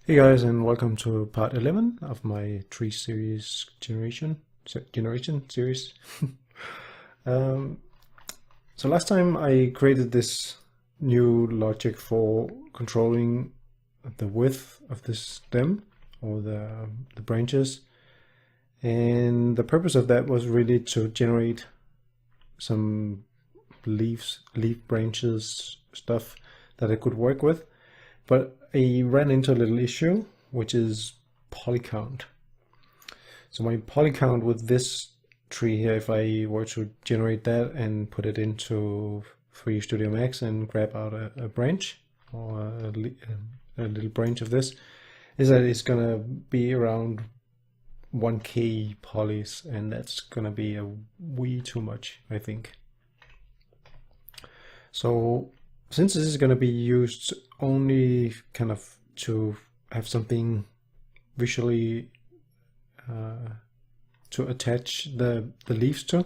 Hey guys, and welcome to part 11 of my tree series generation series. um, so last time I created this new logic for controlling the width of this stem or the branches, and the purpose of that was really to generate some leaf branches stuff that I could work with. But I ran into a little issue, which is polycount. So my polycount with this tree here, if I were to generate that and put it into 3dsmax and grab out a branch or a little branch of this, is that it's gonna be around 1k polys, and that's gonna be a way too much, I think. So since this is going to be used only kind of to have something visually to attach the leaves to,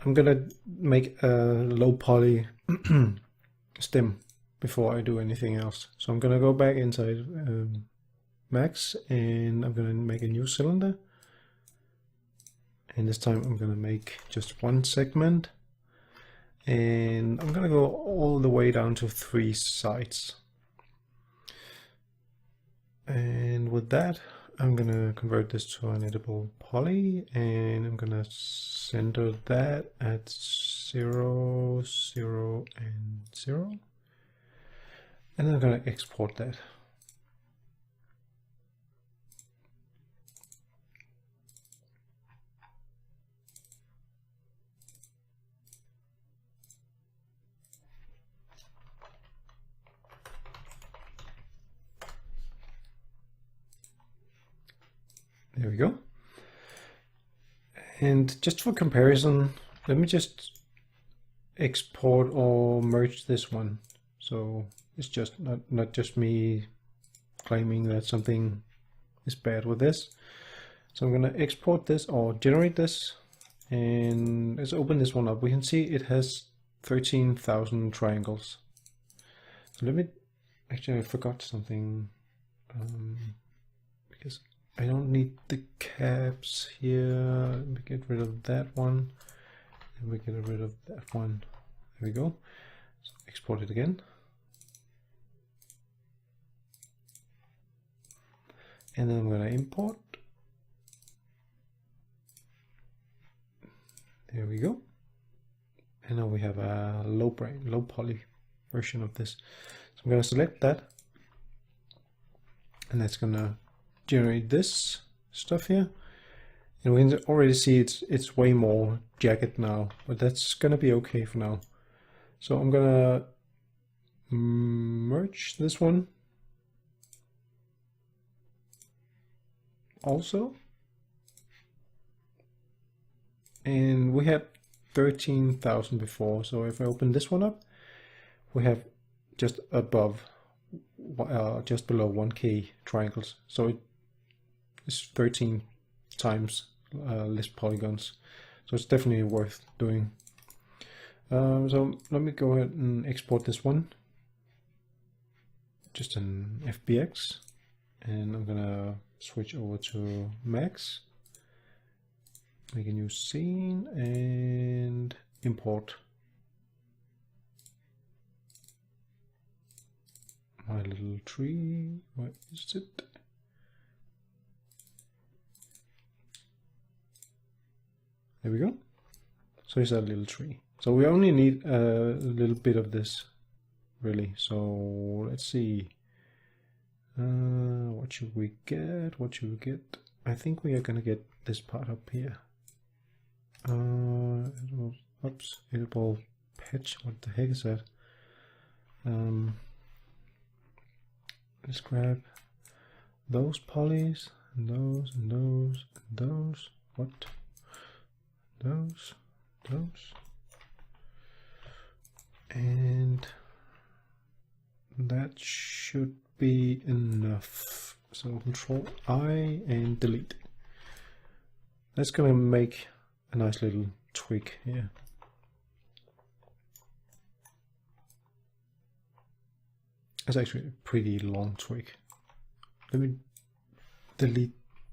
I'm going to make a low poly stem before I do anything else. So I'm going to go back inside Max, and I'm going to make a new cylinder. And this time I'm going to make just one segment. And I'm gonna go all the way down to 3 sides. And with that, I'm gonna convert this to an editable poly, and I'm gonna center that at 0, 0, and 0. And I'm gonna export that. There we go. And just for comparison, let me just export or merge this one. So it's just not just me claiming that something is bad with this. So I'm going to export this or generate this, and let's open this one up. We can see it has 13,000 triangles. So let me, actually I forgot something, because I don't need the caps here. Let me get rid of that one, and we get rid of that one. There we go. So export it again. And then I'm going to import. There we go. And now we have a low poly version of this. So I'm going to select that, and that's going to generate this stuff here. And we can already see it's way more jagged now, but that's going to be okay for now. So I'm going to merge this one also. And we had 13,000 before, so if I open this one up, we have just above, just below 1k triangles. So it's 13 times less polygons. So it's definitely worth doing. So let me go ahead and export this one. Just an FBX. And I'm gonna switch over to Max. Make a new scene and import my little tree. Where is it? There we go. So here's our little tree. So we only need a little bit of this, really. So let's see. What should we get? What should we get? I think we are gonna get this part up here. Oops, editable patch. What the heck is that? Let's grab those polys and those and those and those. What? Those. And that should be enough. So Control I and delete. That's gonna make a nice little twig here. It's actually a pretty long twig. let me delete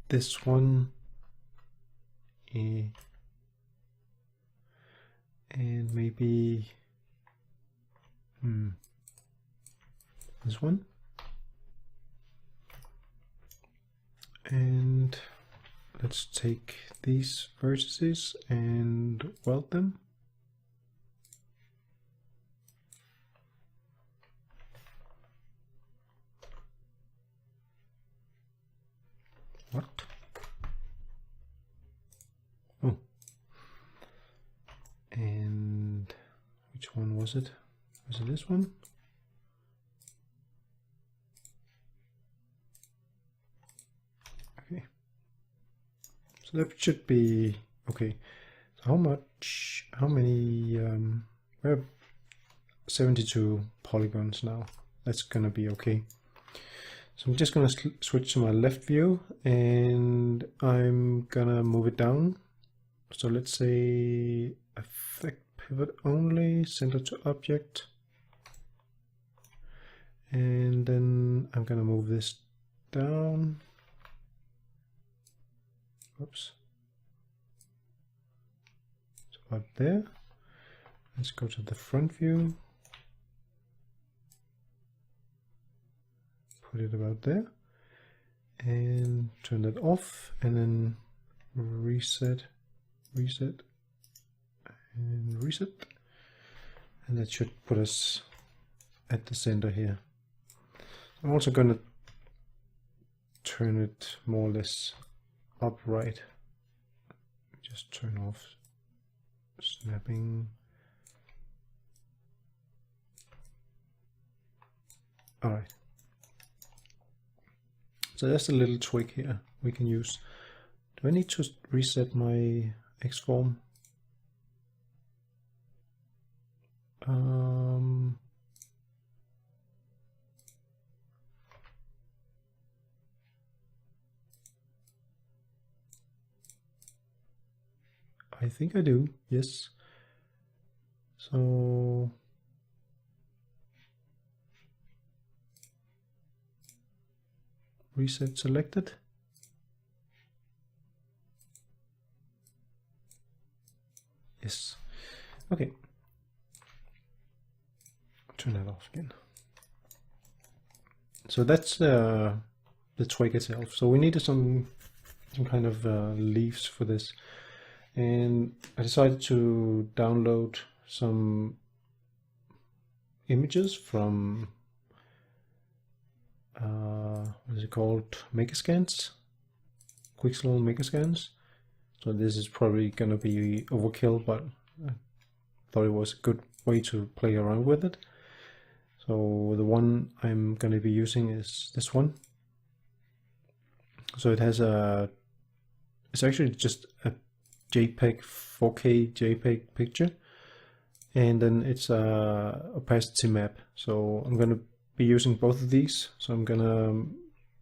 this one. And maybe this one. And let's take these vertices and weld them. What? Oh. And which one was it? Was it this one? Okay. So that should be okay. So how many, we have 72 polygons now. That's gonna be okay. So I'm just gonna switch to my left view and I'm gonna move it down. So let's say effect pivot only, center to object. And then I'm gonna move this down. Oops. So about there. Let's go to the front view. Put it about there. And turn that off. And then reset, reset, and reset. And that should put us at the center here. I'm also going to turn it more or less upright. Just turn off snapping. All right. So that's a little twig here we can use. Do I need to reset my X-form? I think I do, yes. So reset selected. Yes. Okay. Turn that off again. So that's the twig itself. So we needed some kind of leaves for this. And I decided to download some images from what is it called? MegaScans? Quixel MegaScans. So this is probably gonna be overkill, but I thought it was a good way to play around with it. So the one I'm gonna be using is this one. So it has it's actually just a JPEG, 4K JPEG picture, and then it's a opacity map. So I'm gonna be using both of these. So I'm gonna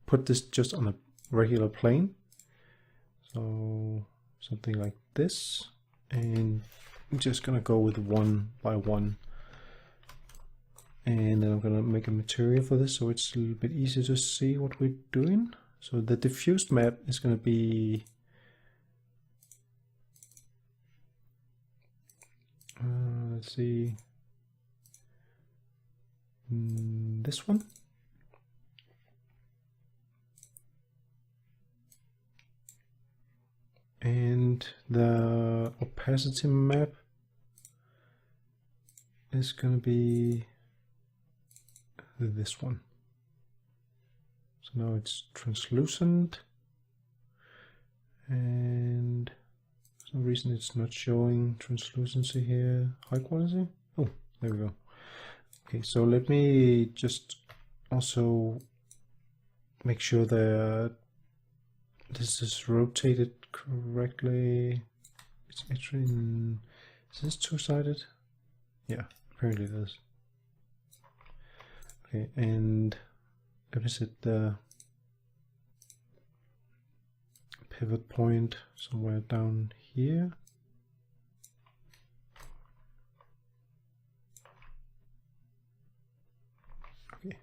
put this just on a regular plane. So something like this, and I'm just gonna go with one by one. And then I'm gonna make a material for this so it's a little bit easier to see what we're doing. So the diffused map is gonna be let's see, this one. And the opacity map is going to be this one. So now it's translucent, and for some reason it's not showing translucency here. High quality. Oh, there we go. Okay, so let me just also make sure that this is rotated correctly. It's actually is this two-sided? Yeah, apparently it is. Okay, and let me set the pivot point somewhere down here. Okay,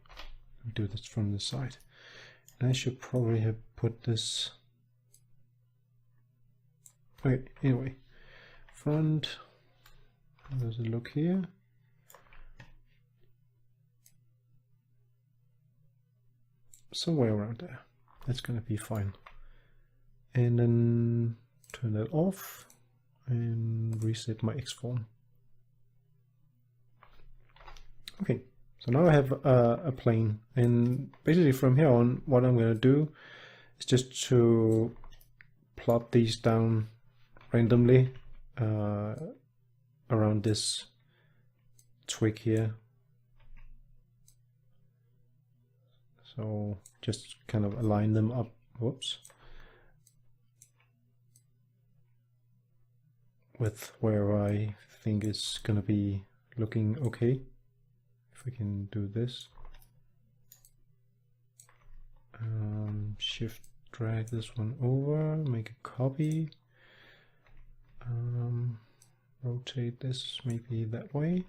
do this from the side. I should probably have put this. Okay, anyway, front. How does it look here? Somewhere around there. That's gonna be fine. And then turn that off and reset my X-form. Okay, so now I have a plane, and basically from here on, what I'm gonna do is just to plot these down randomly around this twig here. So just kind of align them up. Whoops. With where I think it's gonna be looking okay. If we can do this. Shift drag this one over, make a copy. Rotate this maybe that way.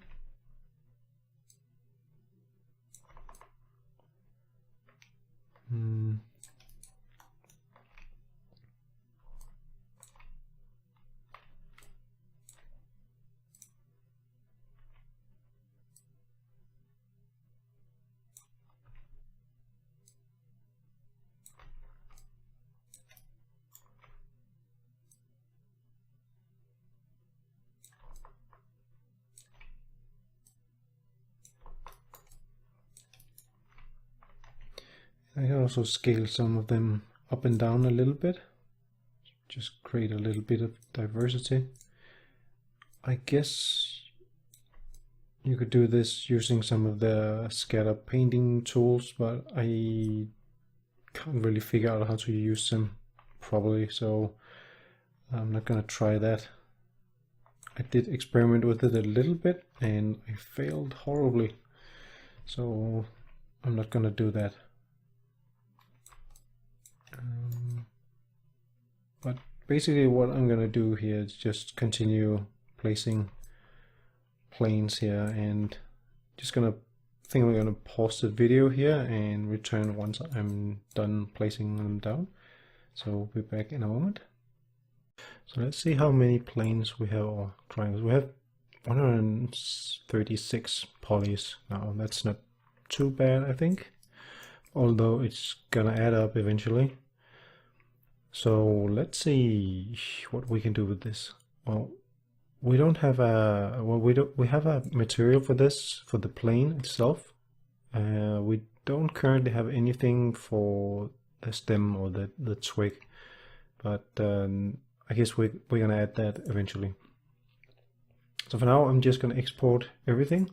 I can also scale some of them up and down a little bit, just create a little bit of diversity. I guess you could do this using some of the scatter painting tools, but I can't really figure out how to use them properly, so I'm not gonna try that. I did experiment with it a little bit and I failed horribly, so I'm not gonna do that. But basically what I'm gonna do here is just continue placing planes here, and just I'm gonna pause the video here and return once I'm done placing them down. So we'll be back in a moment. So let's see how many planes we have, or triangles. We have 136 polys now. That's not too bad, I think, although it's gonna add up eventually. So let's see what we can do with this. Well, we don't have a we have a material for this, for the plane itself. We don't currently have anything for the stem or the twig, but I guess we're gonna add that eventually. So for now, I'm just gonna export everything,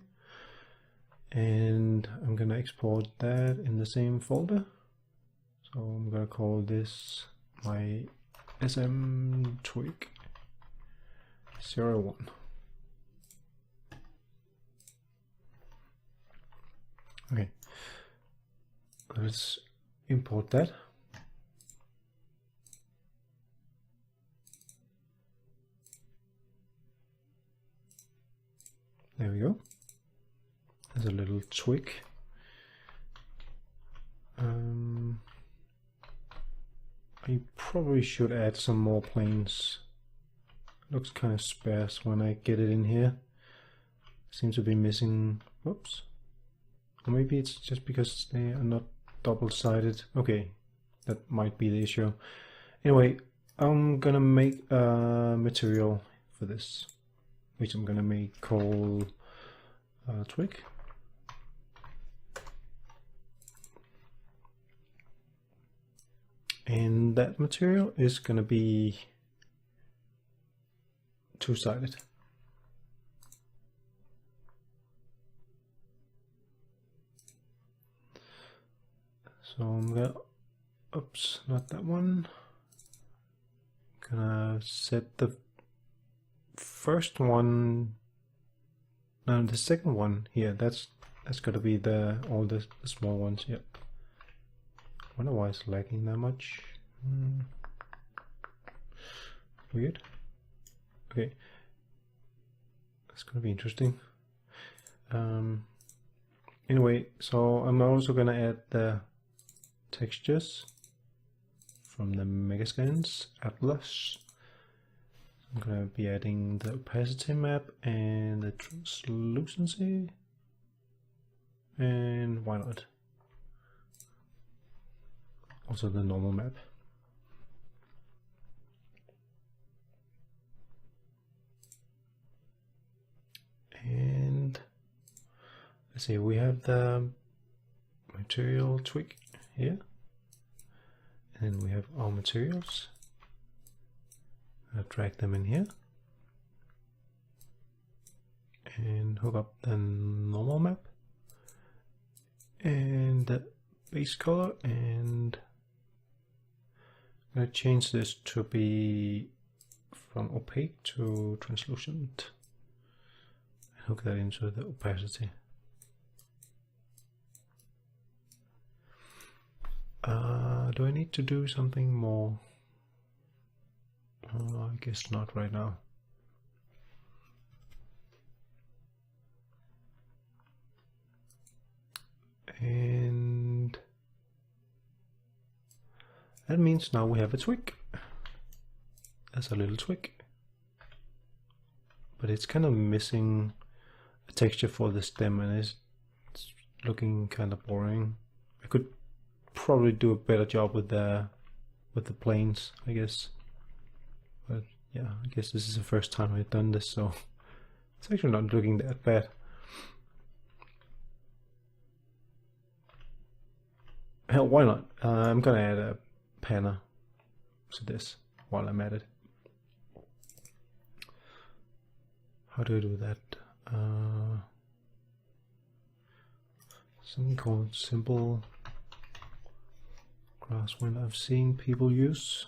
and I'm gonna export that in the same folder. So I'm gonna call this my SM twig 01. Okay, let's import that. There we go. There's a little twig. I probably should add some more planes. Looks kind of sparse when I get it in here. Seems to be missing. Whoops. Or maybe it's just because they are not double-sided. Okay, that might be the issue. Anyway, I'm gonna make a material for this, which I'm gonna make call twig. And that material is gonna be two-sided. So I'm gonna, oops, not that one. I'm gonna set the first one, no, the second one here. That's gonna be all the small ones. Yep. I wonder why it's lagging that much. Weird. Okay, that's gonna be interesting. Anyway, so I'm also gonna add the textures from the MegaScans Atlas. I'm going to be adding the opacity map and the translucency, and why not also the normal map. And let's see, we have the material twig here, and then we have our materials. I'll drag them in here and hook up the normal map and the base color, and I'm going to change this to be from opaque to translucent. Hook that into the opacity. Do I need to do something more? I guess not right now. And that means now we have a twig. That's a little twig. But it's kind of missing a texture for the stem, and it's looking kind of boring. I could probably do a better job with the planes, I guess. But yeah, I guess this is the first time I've done this, so it's actually not looking that bad. Hell, why not? I'm gonna add a panner to this while I'm at it. How do I do that? Something called simple grasswind I've seen people use.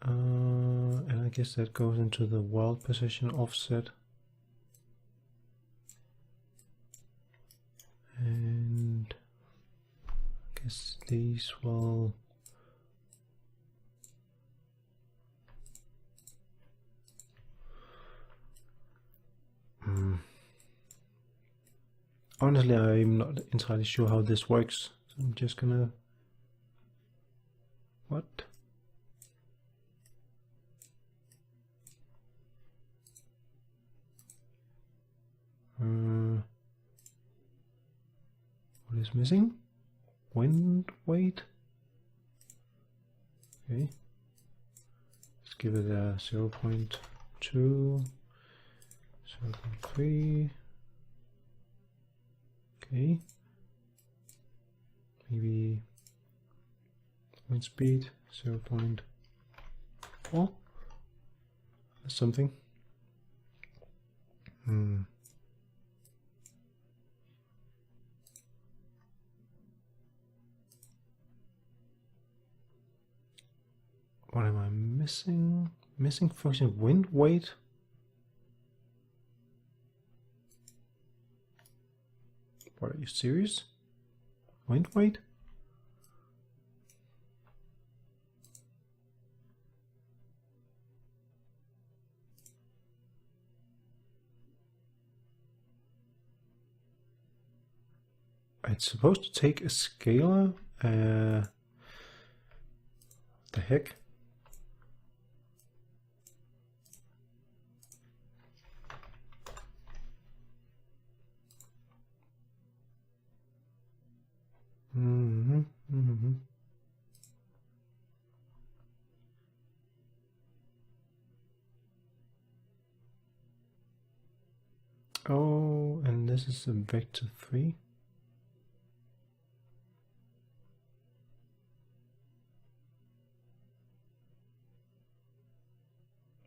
And I guess that goes into the world position offset. And I guess these will honestly, I'm not entirely sure how this works. So I'm just gonna... What? What is missing? Wind weight? Okay. Let's give it a 0.2, 0.3. Okay. Maybe wind speed 0.4. That's something. What am I missing? Missing function wind weight. What, are you serious? Wind weight? It's supposed to take a scalar. The heck? Oh, and this is a vector 3.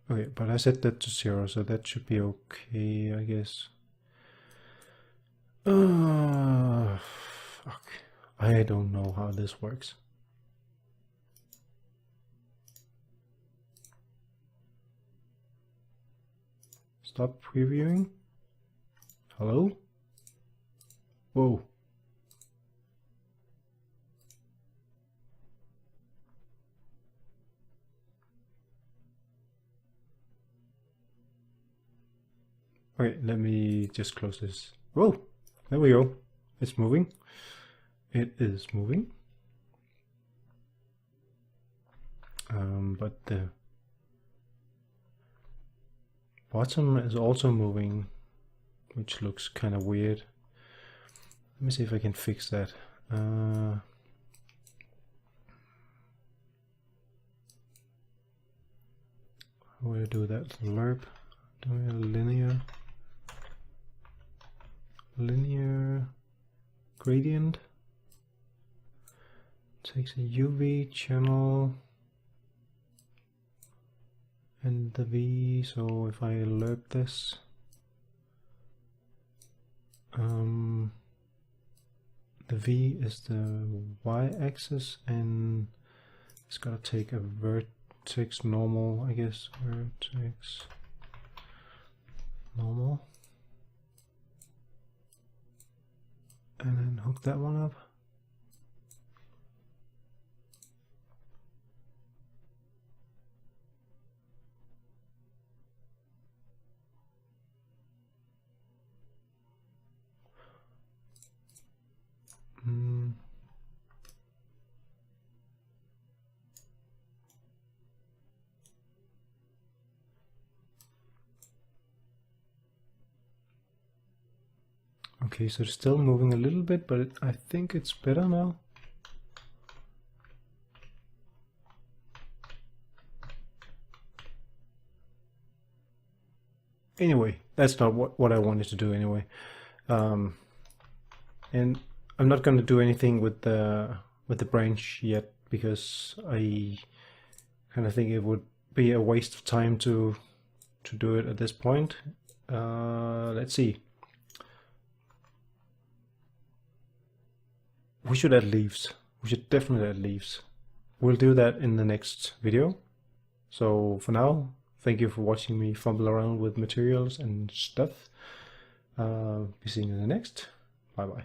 Okay, but I set that to 0, so that should be okay, I guess. Fuck. I don't know how this works. Stop previewing. Hello? Whoa. Okay, let me just close this. Whoa, there we go. It's moving. it is moving. But the bottom is also moving, which looks kind of weird. Let me see if I can fix that. How do I do that? Lerp, doing a linear gradient. Takes a UV channel and the V, so if I lerp this, the V is the y-axis, and it's gotta take a vertex normal, I guess, vertex normal, and then hook that one up. Okay, so it's still moving a little bit, but I think it's better now. Anyway, that's not what I wanted to do anyway. And I'm not going to do anything with the branch yet, because I kind of think it would be a waste of time to do it at this point. Let's see. We should add leaves. We should definitely add leaves. We'll do that in the next video. So for now, thank you for watching me fumble around with materials and stuff. Be seeing you in the next. Bye bye.